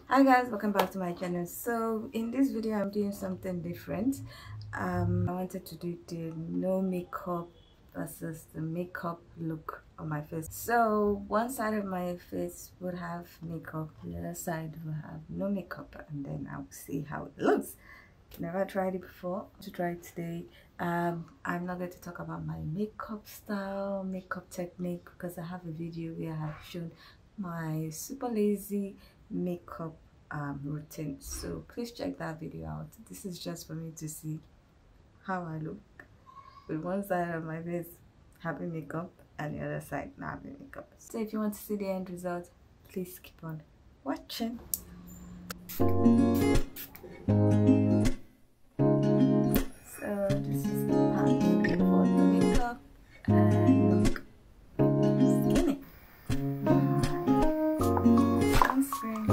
Hi guys, welcome back to my channel. So in this video I'm doing something different. I wanted to do the no makeup versus the makeup look on my face. So one side of my face would have makeup, the other side will have no makeup, and then I'll see how it looks. Never tried it before. To try it today. I'm not going to talk about my makeup style, makeup technique, because I have a video where I have shown my super lazy makeup routine, so please check that video out. This is just for me to see how I look with one side of my face having makeup and the other side not having makeup. So if you want to see the end result, please keep on watching. So this is the part for the makeup, and look, skinny. Sunscreen.